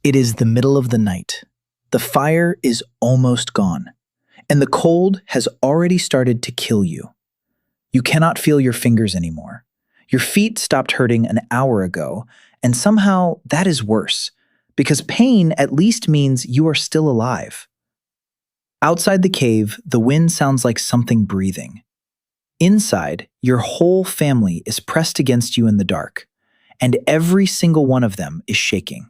It is the middle of the night. The fire is almost gone, and the cold has already started to kill you. You cannot feel your fingers anymore. Your feet stopped hurting an hour ago, and somehow that is worse, because pain at least means you are still alive. Outside the cave, the wind sounds like something breathing. Inside, your whole family is pressed against you in the dark, and every single one of them is shaking.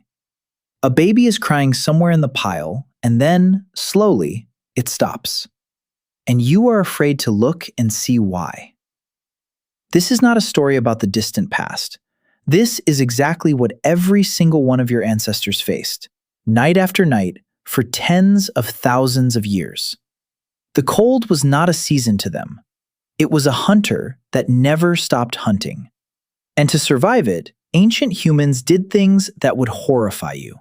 A baby is crying somewhere in the pile, and then, slowly, it stops. And you are afraid to look and see why. This is not a story about the distant past. This is exactly what every single one of your ancestors faced, night after night, for tens of thousands of years. The cold was not a season to them. It was a hunter that never stopped hunting. And to survive it, ancient humans did things that would horrify you.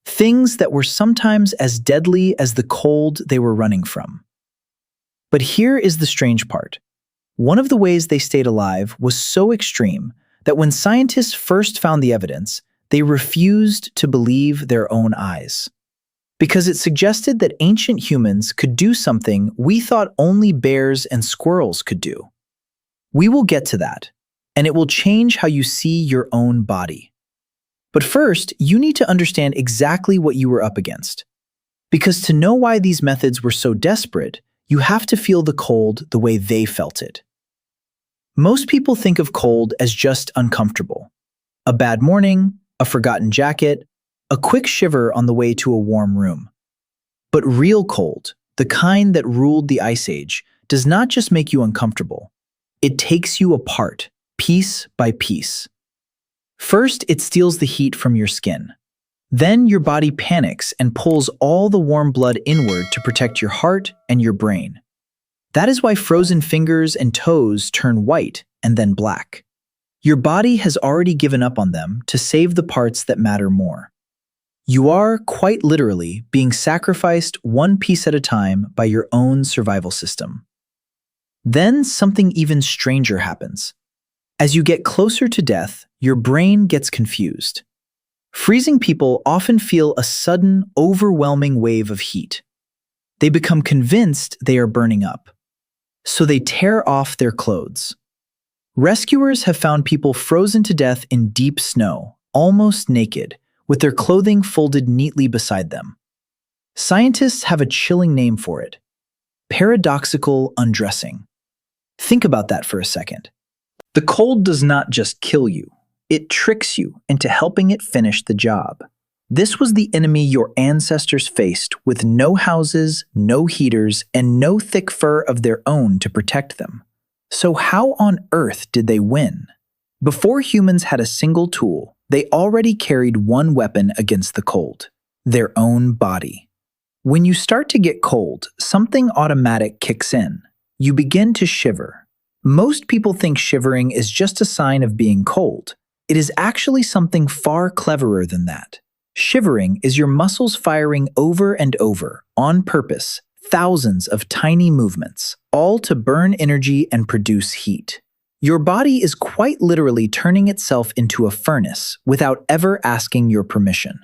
Things that were sometimes as deadly as the cold they were running from. But here is the strange part. One of the ways they stayed alive was so extreme that when scientists first found the evidence, they refused to believe their own eyes. Because it suggested that ancient humans could do something we thought only bears and squirrels could do. We will get to that, and it will change how you see your own body. But first, you need to understand exactly what you were up against. Because to know why these methods were so desperate, you have to feel the cold the way they felt it. Most people think of cold as just uncomfortable. A bad morning, a forgotten jacket, a quick shiver on the way to a warm room. But real cold, the kind that ruled the Ice Age, does not just make you uncomfortable. It takes you apart, piece by piece. First, it steals the heat from your skin. Then your body panics and pulls all the warm blood inward to protect your heart and your brain. That is why frozen fingers and toes turn white and then black. Your body has already given up on them to save the parts that matter more. You are, quite literally, being sacrificed one piece at a time by your own survival system. Then something even stranger happens. As you get closer to death, your brain gets confused. Freezing people often feel a sudden, overwhelming wave of heat. They become convinced they are burning up. So they tear off their clothes. Rescuers have found people frozen to death in deep snow, almost naked, with their clothing folded neatly beside them. Scientists have a chilling name for it: paradoxical undressing. Think about that for a second. The cold does not just kill you, it tricks you into helping it finish the job. This was the enemy your ancestors faced with no houses, no heaters, and no thick fur of their own to protect them. So how on earth did they win? Before humans had a single tool, they already carried one weapon against the cold: their own body. When you start to get cold, something automatic kicks in. You begin to shiver. Most people think shivering is just a sign of being cold. It is actually something far cleverer than that. Shivering is your muscles firing over and over, on purpose, thousands of tiny movements, all to burn energy and produce heat. Your body is quite literally turning itself into a furnace without ever asking your permission.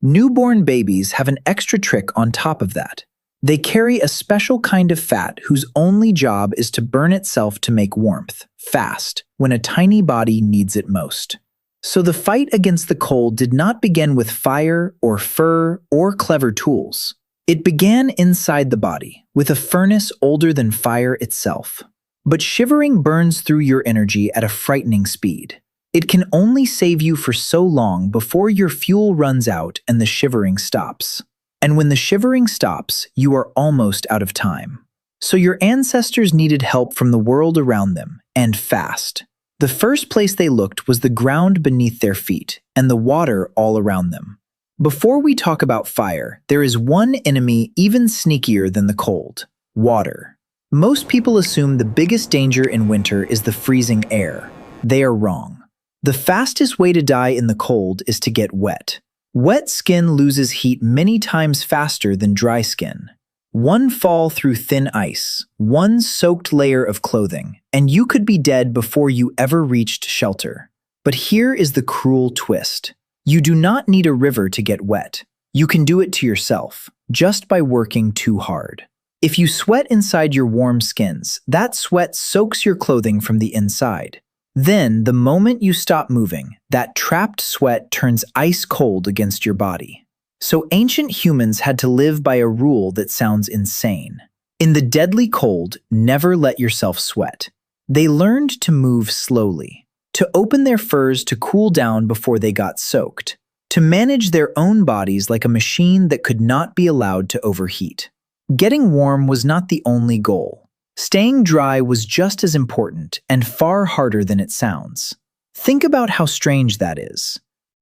Newborn babies have an extra trick on top of that. They carry a special kind of fat whose only job is to burn itself to make warmth, fast, when a tiny body needs it most. So the fight against the cold did not begin with fire or fur or clever tools. It began inside the body, with a furnace older than fire itself. But shivering burns through your energy at a frightening speed. It can only save you for so long before your fuel runs out and the shivering stops. And when the shivering stops, you are almost out of time. So your ancestors needed help from the world around them, and fast. The first place they looked was the ground beneath their feet and the water all around them. Before we talk about fire, there is one enemy even sneakier than the cold: water. Most people assume the biggest danger in winter is the freezing air. They are wrong. The fastest way to die in the cold is to get wet. Wet skin loses heat many times faster than dry skin. One fall through thin ice, one soaked layer of clothing, and you could be dead before you ever reached shelter. But here is the cruel twist. You do not need a river to get wet. You can do it to yourself, just by working too hard. If you sweat inside your warm skins, that sweat soaks your clothing from the inside. Then, the moment you stop moving, that trapped sweat turns ice cold against your body. So ancient humans had to live by a rule that sounds insane. In the deadly cold, never let yourself sweat. They learned to move slowly, to open their furs to cool down before they got soaked, to manage their own bodies like a machine that could not be allowed to overheat. Getting warm was not the only goal. Staying dry was just as important and far harder than it sounds. Think about how strange that is.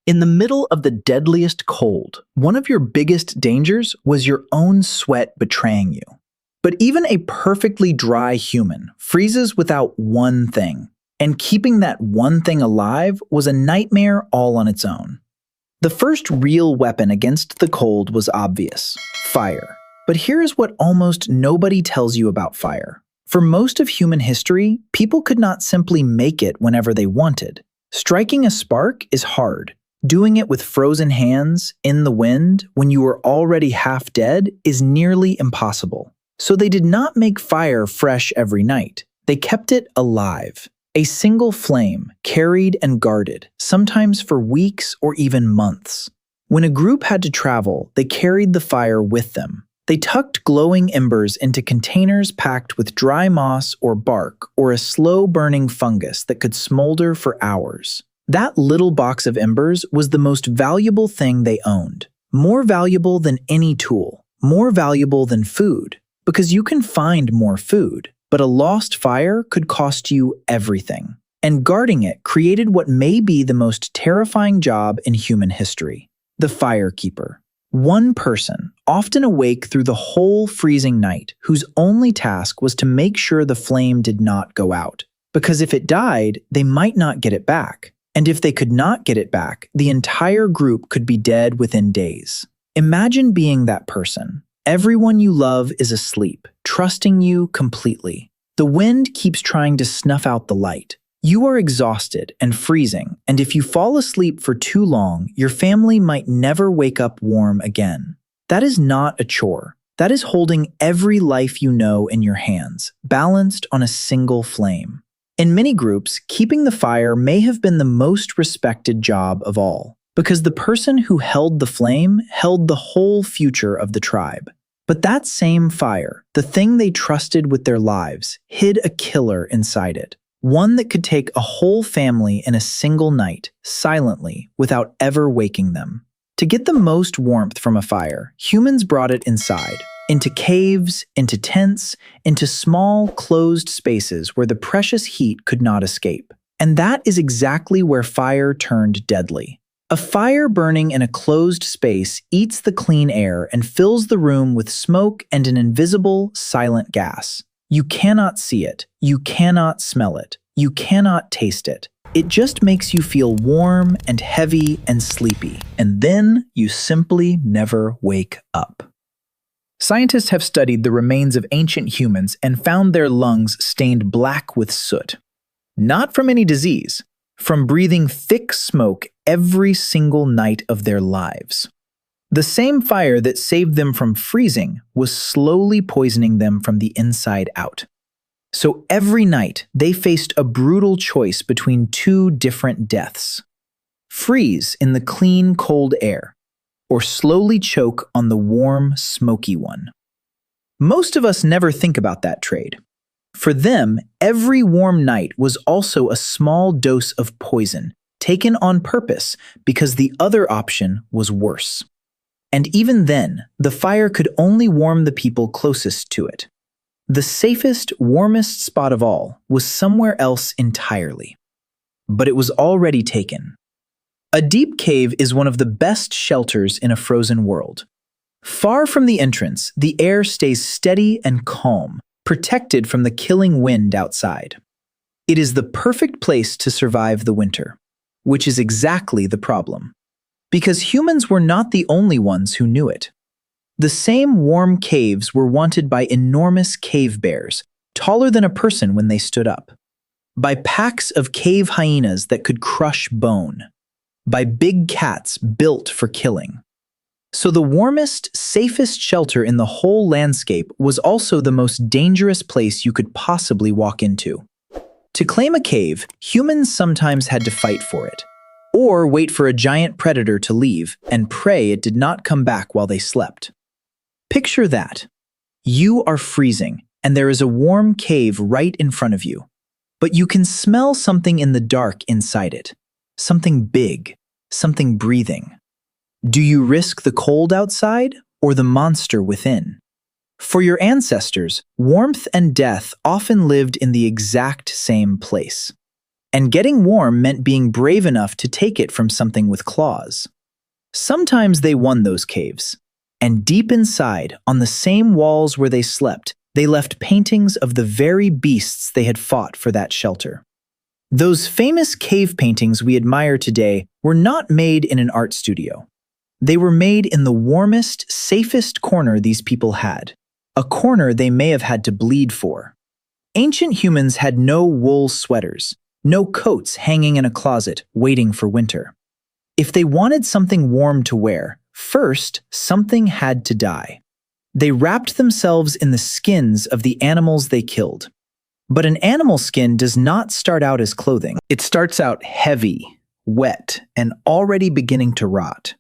In the middle of the deadliest cold, one of your biggest dangers was your own sweat betraying you. But even a perfectly dry human freezes without one thing, and keeping that one thing alive was a nightmare all on its own. The first real weapon against the cold was obvious: fire. But here is what almost nobody tells you about fire. For most of human history, people could not simply make it whenever they wanted. Striking a spark is hard. Doing it with frozen hands, in the wind, when you were already half dead, is nearly impossible. So they did not make fire fresh every night. They kept it alive. A single flame, carried and guarded, sometimes for weeks or even months. When a group had to travel, they carried the fire with them. They tucked glowing embers into containers packed with dry moss or bark or a slow-burning fungus that could smolder for hours. That little box of embers was the most valuable thing they owned. More valuable than any tool. More valuable than food. Because you can find more food, but a lost fire could cost you everything. And guarding it created what may be the most terrifying job in human history: the firekeeper. One person, often awake through the whole freezing night, whose only task was to make sure the flame did not go out. Because if it died, they might not get it back. And if they could not get it back, the entire group could be dead within days. Imagine being that person. Everyone you love is asleep, trusting you completely. The wind keeps trying to snuff out the light. You are exhausted and freezing, and if you fall asleep for too long, your family might never wake up warm again. That is not a chore. That is holding every life you know in your hands, balanced on a single flame. In many groups, keeping the fire may have been the most respected job of all, because the person who held the flame held the whole future of the tribe. But that same fire, the thing they trusted with their lives, hid a killer inside it. One that could take a whole family in a single night, silently, without ever waking them. To get the most warmth from a fire, humans brought it inside, into caves, into tents, into small, closed spaces where the precious heat could not escape. And that is exactly where fire turned deadly. A fire burning in a closed space eats the clean air and fills the room with smoke and an invisible, silent gas. You cannot see it. You cannot smell it. You cannot taste it. It just makes you feel warm and heavy and sleepy. And then you simply never wake up. Scientists have studied the remains of ancient humans and found their lungs stained black with soot. Not from any disease, from breathing thick smoke every single night of their lives. The same fire that saved them from freezing was slowly poisoning them from the inside out. So every night, they faced a brutal choice between two different deaths. Freeze in the clean, cold air, or slowly choke on the warm, smoky one. Most of us never think about that trade. For them, every warm night was also a small dose of poison, taken on purpose because the other option was worse. And even then, the fire could only warm the people closest to it. The safest, warmest spot of all was somewhere else entirely. But it was already taken. A deep cave is one of the best shelters in a frozen world. Far from the entrance, the air stays steady and calm, protected from the killing wind outside. It is the perfect place to survive the winter, which is exactly the problem. Because humans were not the only ones who knew it. The same warm caves were wanted by enormous cave bears, taller than a person when they stood up. By packs of cave hyenas that could crush bone. by big cats built for killing. So the warmest, safest shelter in the whole landscape was also the most dangerous place you could possibly walk into. To claim a cave, humans sometimes had to fight for it, or wait for a giant predator to leave and pray it did not come back while they slept. Picture that. You are freezing, and there is a warm cave right in front of you. But you can smell something in the dark inside it. Something big, something breathing. Do you risk the cold outside or the monster within? For your ancestors, warmth and death often lived in the exact same place. And getting warm meant being brave enough to take it from something with claws. Sometimes they won those caves. And deep inside, on the same walls where they slept, they left paintings of the very beasts they had fought for that shelter. Those famous cave paintings we admire today were not made in an art studio. They were made in the warmest, safest corner these people had, a corner they may have had to bleed for. Ancient humans had no wool sweaters, no coats hanging in a closet waiting for winter. If they wanted something warm to wear, first, something had to die. They wrapped themselves in the skins of the animals they killed. But an animal skin does not start out as clothing. It starts out heavy, wet, and already beginning to rot.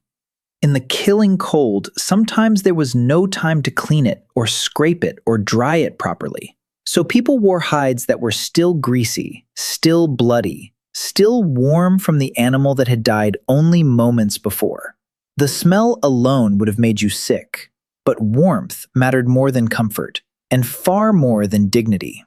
In the killing cold, sometimes there was no time to clean it or scrape it or dry it properly. So people wore hides that were still greasy, still bloody, still warm from the animal that had died only moments before. The smell alone would have made you sick, but warmth mattered more than comfort, and far more than dignity.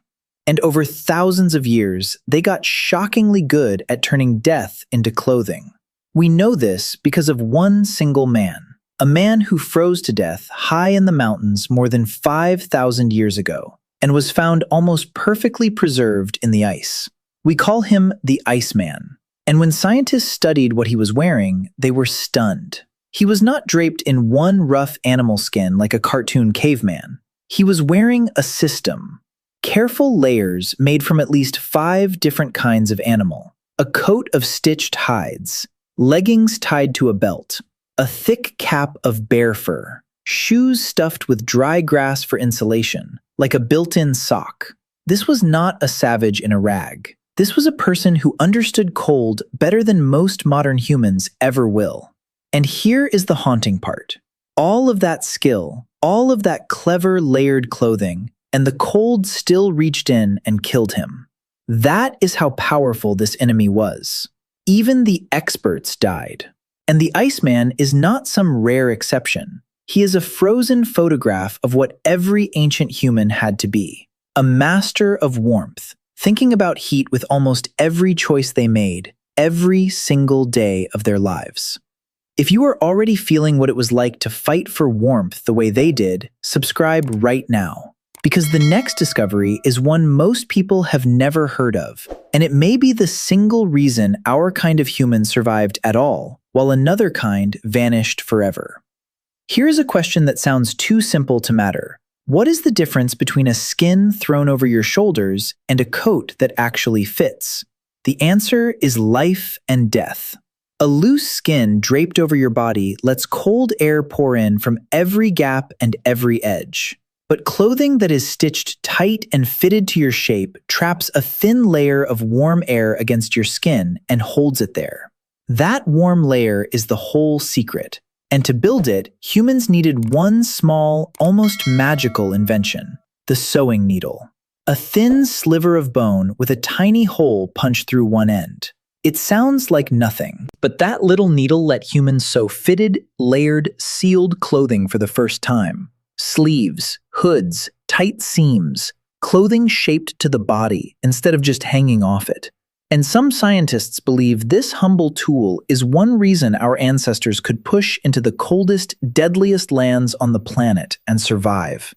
And over thousands of years, they got shockingly good at turning death into clothing. We know this because of one single man, a man who froze to death high in the mountains more than 5,000 years ago, and was found almost perfectly preserved in the ice. We call him the Iceman, and when scientists studied what he was wearing, they were stunned. He was not draped in one rough animal skin like a cartoon caveman. He was wearing a system, careful layers made from at least 5 different kinds of animal, a coat of stitched hides, leggings tied to a belt, a thick cap of bear fur, shoes stuffed with dry grass for insulation, like a built-in sock. This was not a savage in a rag. This was a person who understood cold better than most modern humans ever will. And here is the haunting part. All of that skill, all of that clever layered clothing, and the cold still reached in and killed him. That is how powerful this enemy was. Even the experts died. And the Iceman is not some rare exception. He is a frozen photograph of what every ancient human had to be. A master of warmth, thinking about heat with almost every choice they made, every single day of their lives. If you are already feeling what it was like to fight for warmth the way they did, subscribe right now. Because the next discovery is one most people have never heard of, and it may be the single reason our kind of human survived at all, while another kind vanished forever. Here's a question that sounds too simple to matter. What is the difference between a skin thrown over your shoulders and a coat that actually fits? The answer is life and death. A loose skin draped over your body lets cold air pour in from every gap and every edge. But clothing that is stitched tight and fitted to your shape traps a thin layer of warm air against your skin and holds it there. That warm layer is the whole secret. And to build it, humans needed one small, almost magical invention: the sewing needle. A thin sliver of bone with a tiny hole punched through one end. It sounds like nothing, but that little needle let humans sew fitted, layered, sealed clothing for the first time. Sleeves, hoods, tight seams, clothing shaped to the body instead of just hanging off it. And some scientists believe this humble tool is one reason our ancestors could push into the coldest, deadliest lands on the planet and survive.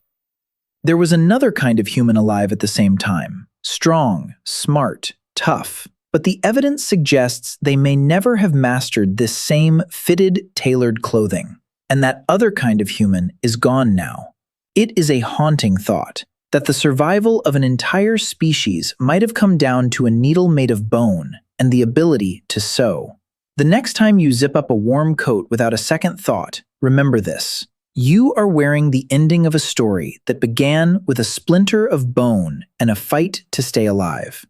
There was another kind of human alive at the same time, strong, smart, tough, but the evidence suggests they may never have mastered this same fitted, tailored clothing. And that other kind of human is gone now. It is a haunting thought that the survival of an entire species might have come down to a needle made of bone and the ability to sew. The next time you zip up a warm coat without a second thought, remember this. You are wearing the ending of a story that began with a splinter of bone and a fight to stay alive.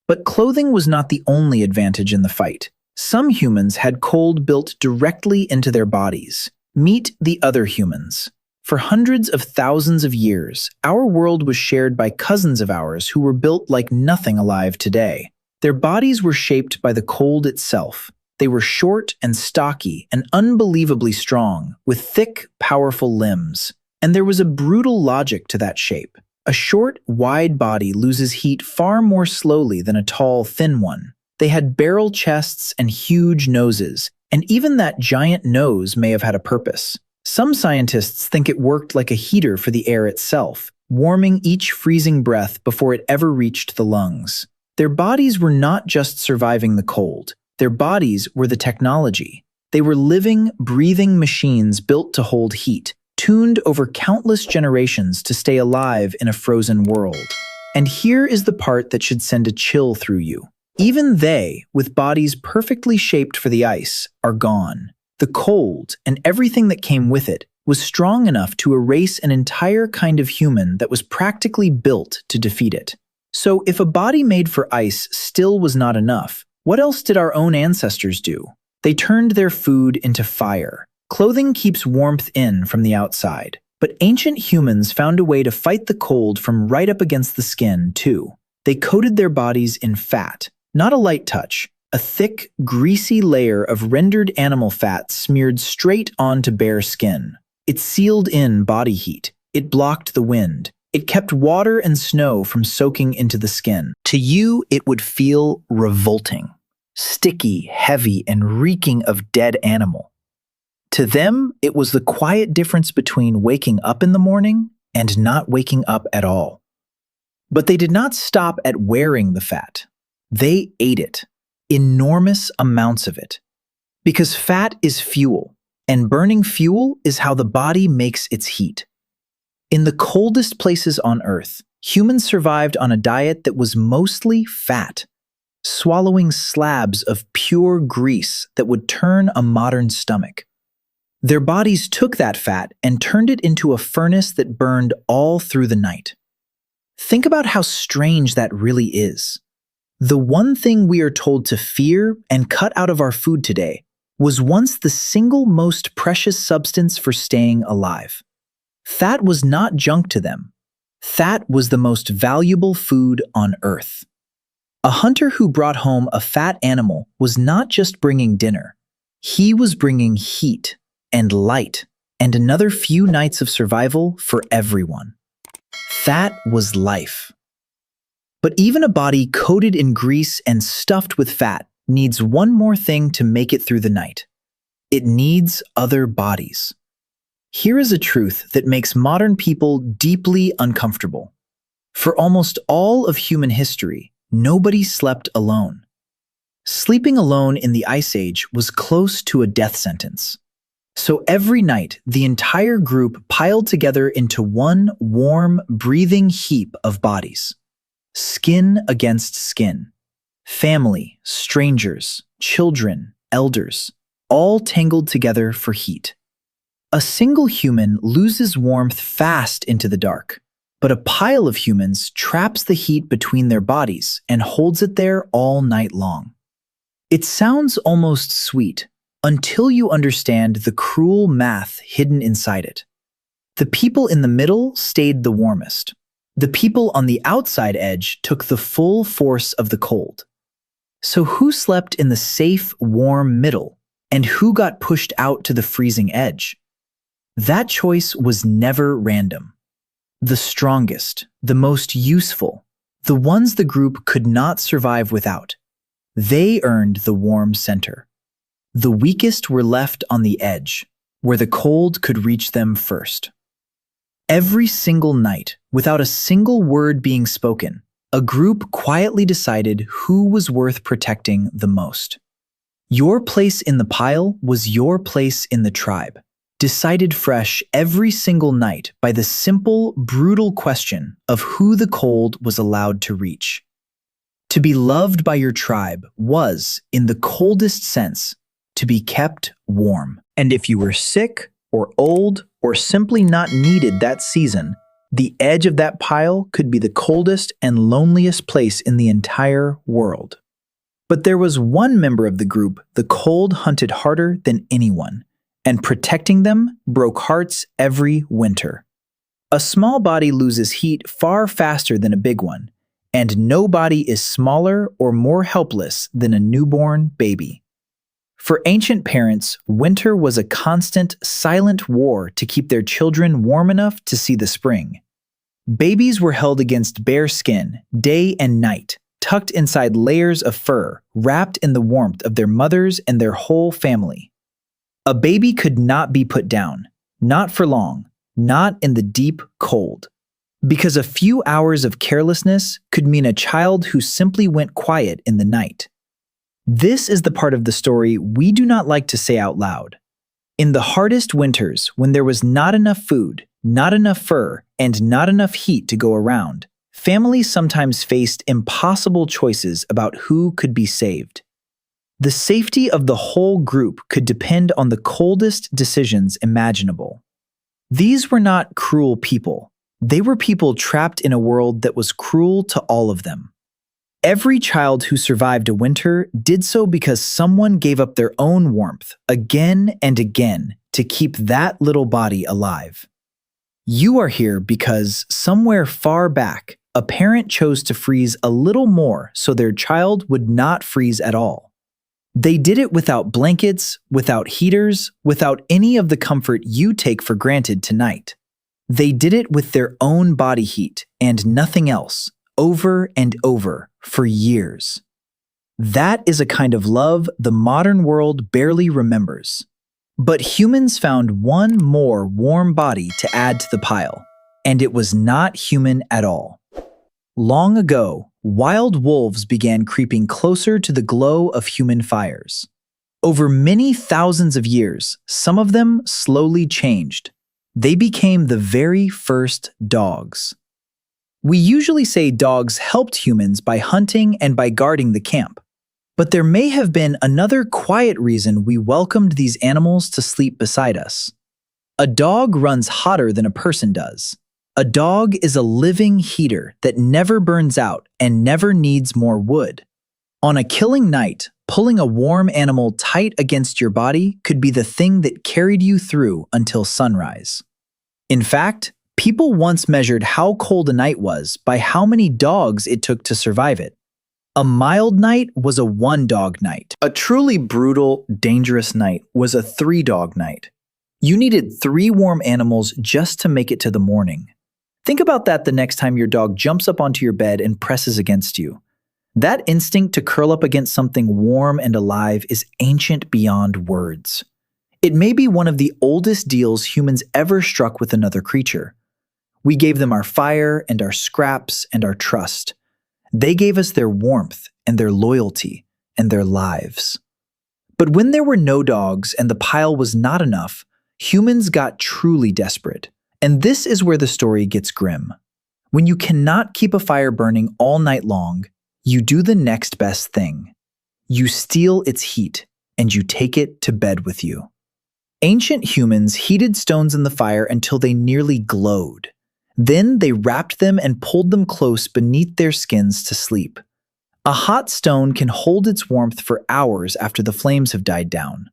But clothing was not the only advantage in the fight. Some humans had cold built directly into their bodies. Meet the other humans. For hundreds of thousands of years, our world was shared by cousins of ours who were built like nothing alive today. Their bodies were shaped by the cold itself. They were short and stocky and unbelievably strong, with thick, powerful limbs. And there was a brutal logic to that shape. A short, wide body loses heat far more slowly than a tall, thin one. They had barrel chests and huge noses, and even that giant nose may have had a purpose. Some scientists think it worked like a heater for the air itself, warming each freezing breath before it ever reached the lungs. Their bodies were not just surviving the cold. Their bodies were the technology. They were living, breathing machines built to hold heat, tuned over countless generations to stay alive in a frozen world. And here is the part that should send a chill through you. Even they, with bodies perfectly shaped for the ice, are gone. The cold, and everything that came with it, was strong enough to erase an entire kind of human that was practically built to defeat it. So if a body made for ice still was not enough, what else did our own ancestors do? They turned their food into fire. Clothing keeps warmth in from the outside, but ancient humans found a way to fight the cold from right up against the skin, too. They coated their bodies in fat, not a light touch, a thick, greasy layer of rendered animal fat smeared straight onto bare skin. It sealed in body heat. It blocked the wind. It kept water and snow from soaking into the skin. To you, it would feel revolting, sticky, heavy, and reeking of dead animal. To them, it was the quiet difference between waking up in the morning and not waking up at all. But they did not stop at wearing the fat. They ate it, enormous amounts of it. Because fat is fuel, and burning fuel is how the body makes its heat. In the coldest places on Earth, humans survived on a diet that was mostly fat, swallowing slabs of pure grease that would turn a modern stomach. Their bodies took that fat and turned it into a furnace that burned all through the night. Think about how strange that really is. The one thing we are told to fear and cut out of our food today was once the single most precious substance for staying alive. Fat was not junk to them. Fat was the most valuable food on Earth. A hunter who brought home a fat animal was not just bringing dinner. He was bringing heat and light and another few nights of survival for everyone. Fat was life. But even a body coated in grease and stuffed with fat needs one more thing to make it through the night. It needs other bodies. Here is a truth that makes modern people deeply uncomfortable. For almost all of human history, nobody slept alone. Sleeping alone in the Ice Age was close to a death sentence. So every night, the entire group piled together into one warm, breathing heap of bodies. Skin against skin. Family, strangers, children, elders, all tangled together for heat. A single human loses warmth fast into the dark, but a pile of humans traps the heat between their bodies and holds it there all night long. It sounds almost sweet until you understand the cruel math hidden inside it. The people in the middle stayed the warmest. The people on the outside edge took the full force of the cold. So who slept in the safe, warm middle, and who got pushed out to the freezing edge? That choice was never random. The strongest, the most useful, the ones the group could not survive without, they earned the warm center. The weakest were left on the edge, where the cold could reach them first. Every single night, without a single word being spoken, a group quietly decided who was worth protecting the most. Your place in the pile was your place in the tribe, decided fresh every single night by the simple, brutal question of who the cold was allowed to reach. To be loved by your tribe was, in the coldest sense, to be kept warm. And if you were sick or old or simply not needed that season, the edge of that pile could be the coldest and loneliest place in the entire world. But there was one member of the group the cold hunted harder than anyone, and protecting them broke hearts every winter. A small body loses heat far faster than a big one, and no body is smaller or more helpless than a newborn baby. For ancient parents, winter was a constant, silent war to keep their children warm enough to see the spring. Babies were held against bare skin, day and night, tucked inside layers of fur, wrapped in the warmth of their mothers and their whole family. A baby could not be put down, not for long, not in the deep cold, because a few hours of carelessness could mean a child who simply went quiet in the night. This is the part of the story we do not like to say out loud. In the hardest winters, when there was not enough food, not enough fur, and not enough heat to go around, families sometimes faced impossible choices about who could be saved. The safety of the whole group could depend on the coldest decisions imaginable. These were not cruel people. They were people trapped in a world that was cruel to all of them. Every child who survived a winter did so because someone gave up their own warmth again and again to keep that little body alive. You are here because somewhere far back, a parent chose to freeze a little more so their child would not freeze at all. They did it without blankets, without heaters, without any of the comfort you take for granted tonight. They did it with their own body heat and nothing else, over and over, for years. That is a kind of love the modern world barely remembers. But humans found one more warm body to add to the pile, and it was not human at all. Long ago, wild wolves began creeping closer to the glow of human fires. Over many thousands of years, some of them slowly changed. They became the very first dogs. We usually say dogs helped humans by hunting and by guarding the camp. But there may have been another quiet reason we welcomed these animals to sleep beside us. A dog runs hotter than a person does. A dog is a living heater that never burns out and never needs more wood. On a killing night, pulling a warm animal tight against your body could be the thing that carried you through until sunrise. In fact, people once measured how cold a night was by how many dogs it took to survive it. A mild night was a one-dog night. A truly brutal, dangerous night was a three-dog night. You needed 3 warm animals just to make it to the morning. Think about that the next time your dog jumps up onto your bed and presses against you. That instinct to curl up against something warm and alive is ancient beyond words. It may be one of the oldest deals humans ever struck with another creature. We gave them our fire and our scraps and our trust. They gave us their warmth and their loyalty and their lives. But when there were no dogs and the pile was not enough, humans got truly desperate. And this is where the story gets grim. When you cannot keep a fire burning all night long, you do the next best thing. You steal its heat and you take it to bed with you. Ancient humans heated stones in the fire until they nearly glowed. Then they wrapped them and pulled them close beneath their skins to sleep. A hot stone can hold its warmth for hours after the flames have died down.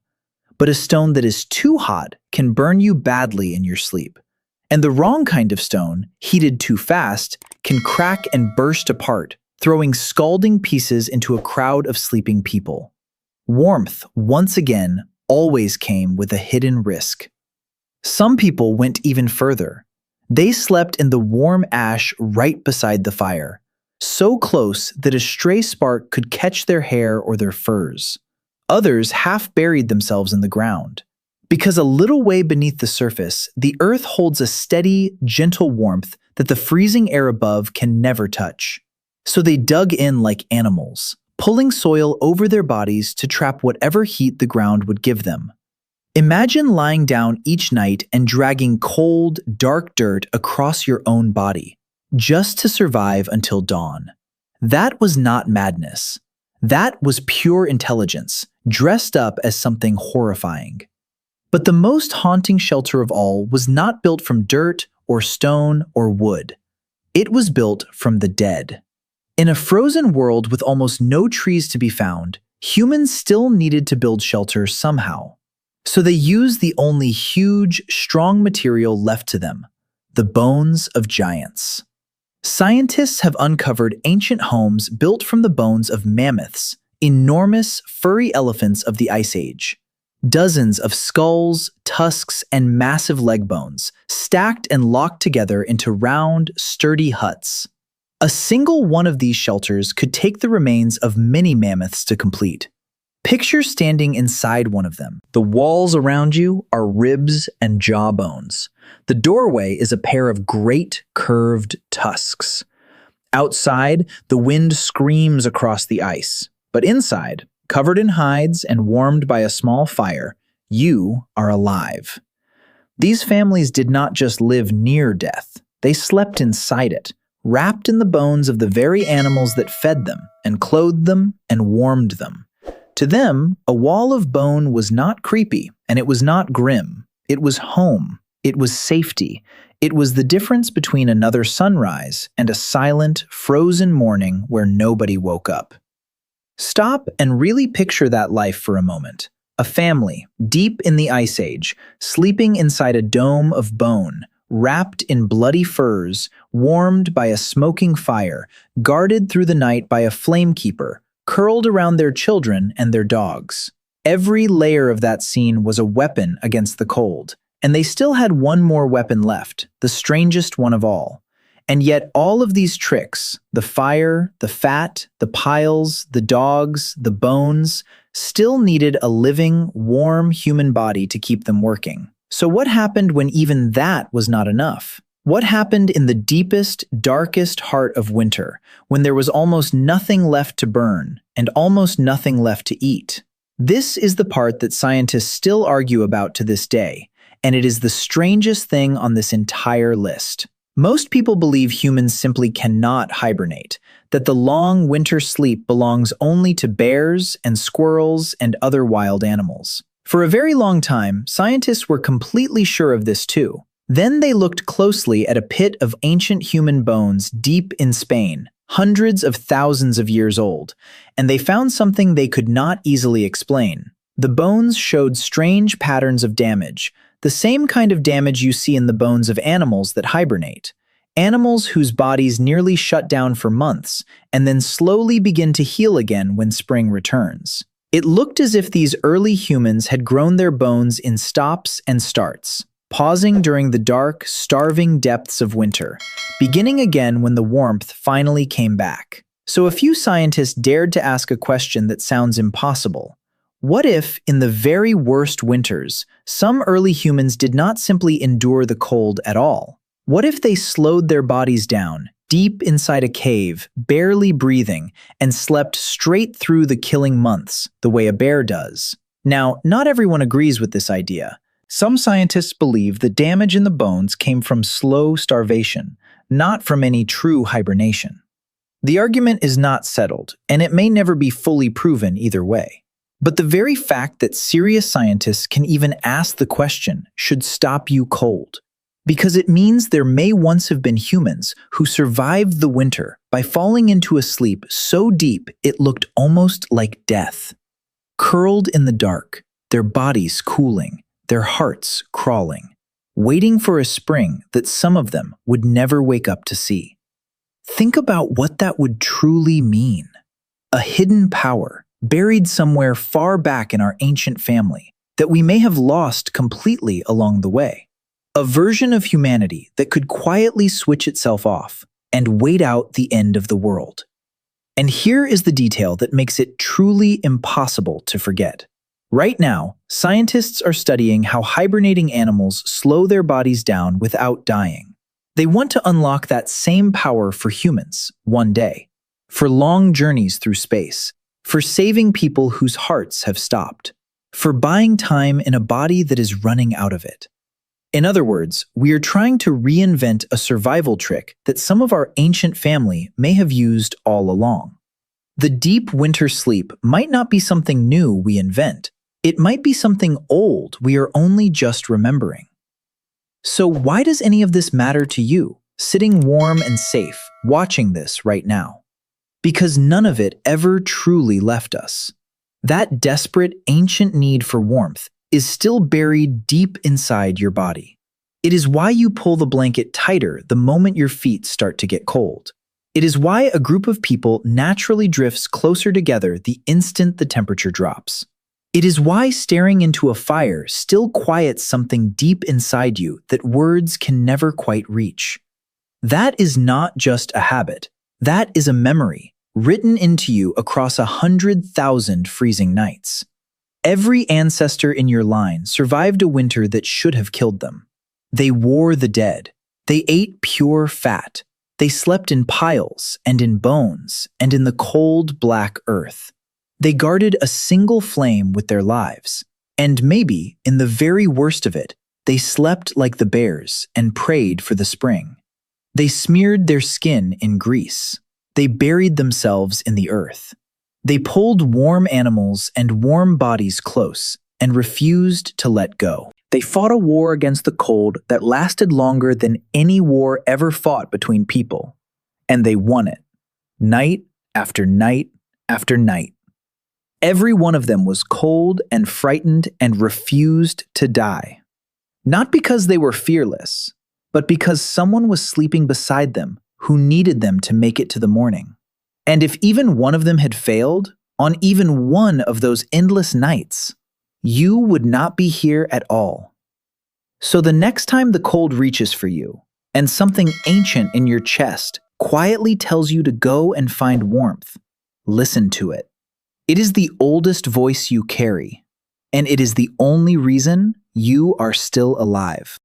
But a stone that is too hot can burn you badly in your sleep. And the wrong kind of stone, heated too fast, can crack and burst apart, throwing scalding pieces into a crowd of sleeping people. Warmth, once again, always came with a hidden risk. Some people went even further. They slept in the warm ash right beside the fire, so close that a stray spark could catch their hair or their furs. Others half buried themselves in the ground. Because a little way beneath the surface, the earth holds a steady, gentle warmth that the freezing air above can never touch. So they dug in like animals, pulling soil over their bodies to trap whatever heat the ground would give them. Imagine lying down each night and dragging cold, dark dirt across your own body, just to survive until dawn. That was not madness. That was pure intelligence, dressed up as something horrifying. But the most haunting shelter of all was not built from dirt or stone or wood. It was built from the dead. In a frozen world with almost no trees to be found, humans still needed to build shelter somehow. So they used the only huge, strong material left to them, the bones of giants. Scientists have uncovered ancient homes built from the bones of mammoths, enormous, furry elephants of the Ice Age. Dozens of skulls, tusks, and massive leg bones, stacked and locked together into round, sturdy huts. A single one of these shelters could take the remains of many mammoths to complete. Picture standing inside one of them. The walls around you are ribs and jawbones. The doorway is a pair of great curved tusks. Outside, the wind screams across the ice, but inside, covered in hides and warmed by a small fire, you are alive. These families did not just live near death, they slept inside it, wrapped in the bones of the very animals that fed them and clothed them and warmed them. To them, a wall of bone was not creepy, and it was not grim. It was home. It was safety. It was the difference between another sunrise and a silent, frozen morning where nobody woke up. Stop and really picture that life for a moment. A family, deep in the Ice Age, sleeping inside a dome of bone, wrapped in bloody furs, warmed by a smoking fire, guarded through the night by a flamekeeper, curled around their children and their dogs. Every layer of that scene was a weapon against the cold, and they still had one more weapon left, the strangest one of all. And yet all of these tricks, the fire, the fat, the piles, the dogs, the bones, still needed a living, warm human body to keep them working. So what happened when even that was not enough? What happened in the deepest, darkest heart of winter, when there was almost nothing left to burn and almost nothing left to eat? This is the part that scientists still argue about to this day, and it is the strangest thing on this entire list. Most people believe humans simply cannot hibernate, that the long winter sleep belongs only to bears and squirrels and other wild animals. For a very long time, scientists were completely sure of this too. Then they looked closely at a pit of ancient human bones deep in Spain, hundreds of thousands of years old, and they found something they could not easily explain. The bones showed strange patterns of damage, the same kind of damage you see in the bones of animals that hibernate. Animals whose bodies nearly shut down for months and then slowly begin to heal again when spring returns. It looked as if these early humans had grown their bones in stops and starts, pausing during the dark, starving depths of winter, beginning again when the warmth finally came back. So a few scientists dared to ask a question that sounds impossible. What if, in the very worst winters, some early humans did not simply endure the cold at all? What if they slowed their bodies down, deep inside a cave, barely breathing, and slept straight through the killing months, the way a bear does? Now, not everyone agrees with this idea. Some scientists believe the damage in the bones came from slow starvation, not from any true hibernation. The argument is not settled, and it may never be fully proven either way. But the very fact that serious scientists can even ask the question should stop you cold, because it means there may once have been humans who survived the winter by falling into a sleep so deep it looked almost like death. Curled in the dark, their bodies cooling, their hearts crawling, waiting for a spring that some of them would never wake up to see. Think about what that would truly mean. A hidden power, buried somewhere far back in our ancient family, that we may have lost completely along the way. A version of humanity that could quietly switch itself off and wait out the end of the world. And here is the detail that makes it truly impossible to forget. Right now, scientists are studying how hibernating animals slow their bodies down without dying. They want to unlock that same power for humans one day, for long journeys through space, for saving people whose hearts have stopped, for buying time in a body that is running out of it. In other words, we are trying to reinvent a survival trick that some of our ancient family may have used all along. The deep winter sleep might not be something new we invent. It might be something old we are only just remembering. So why does any of this matter to you, sitting warm and safe, watching this right now? Because none of it ever truly left us. That desperate, ancient need for warmth is still buried deep inside your body. It is why you pull the blanket tighter the moment your feet start to get cold. It is why a group of people naturally drifts closer together the instant the temperature drops. It is why staring into a fire still quiets something deep inside you that words can never quite reach. That is not just a habit. That is a memory, written into you across 100,000 freezing nights. Every ancestor in your line survived a winter that should have killed them. They wore the dead. They ate pure fat. They slept in piles and in bones and in the cold black earth. They guarded a single flame with their lives. And maybe, in the very worst of it, they slept like the bears and prayed for the spring. They smeared their skin in grease. They buried themselves in the earth. They pulled warm animals and warm bodies close and refused to let go. They fought a war against the cold that lasted longer than any war ever fought between people. And they won it, night after night after night. Every one of them was cold and frightened and refused to die. Not because they were fearless, but because someone was sleeping beside them who needed them to make it to the morning. And if even one of them had failed, on even one of those endless nights, you would not be here at all. So the next time the cold reaches for you, and something ancient in your chest quietly tells you to go and find warmth, listen to it. It is the oldest voice you carry, and it is the only reason you are still alive.